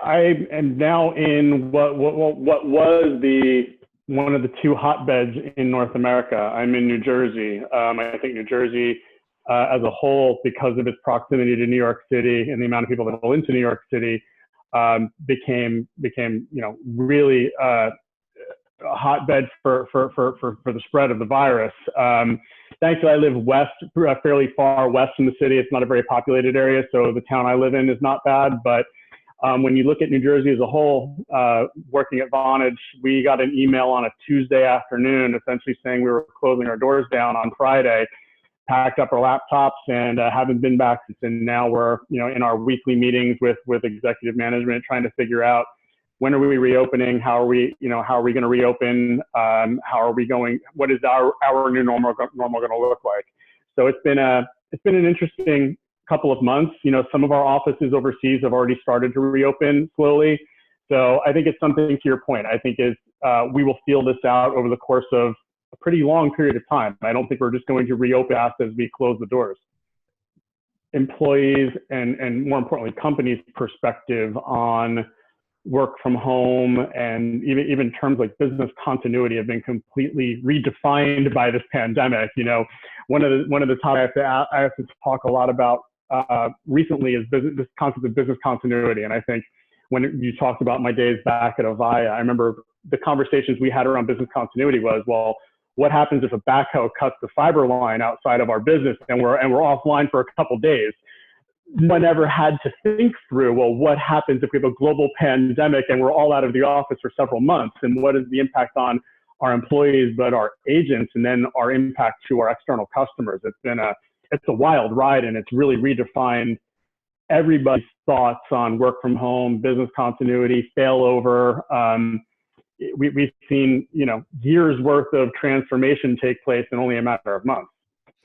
I am now in what was one of the two hotbeds in North America. I'm in New Jersey. I think New Jersey, as a whole, because of its proximity to New York City and the amount of people that go into New York City, became really a hotbed for the spread of the virus. Thankfully, I live west, fairly far west from the city. It's not a very populated area, so the town I live in is not bad. But when you look at New Jersey as a whole, working at Vonage, we got an email on a Tuesday afternoon essentially saying we were closing our doors down on Friday, packed up our laptops, and haven't been back since. And now we're in our weekly meetings with executive management trying to figure out when are we reopening, how are we going to reopen, how are we going, what is our new normal going to look like. So it's been an interesting couple of months. Some of our offices overseas have already started to reopen slowly. So I think it's something, to your point, I think we will feel this out over the course of a pretty long period of time. I don't think we're just going to reopen as we close the doors. Employees and more importantly, companies' perspective on work from home and even terms like business continuity have been completely redefined by this pandemic. One of the topics I have to talk a lot about recently is this concept of business continuity. And I think when you talked about my days back at Avaya, I remember the conversations we had around business continuity was, well, what happens if a backhoe cuts the fiber line outside of our business and we're offline for a couple of days? No one ever had to think through, well, what happens if we have a global pandemic and we're all out of the office for several months? And what is the impact on our employees, but our agents, and then our impact to our external customers? It's a wild ride, and it's really redefined everybody's thoughts on work from home, business continuity, failover. We've seen, years worth of transformation take place in only a matter of months.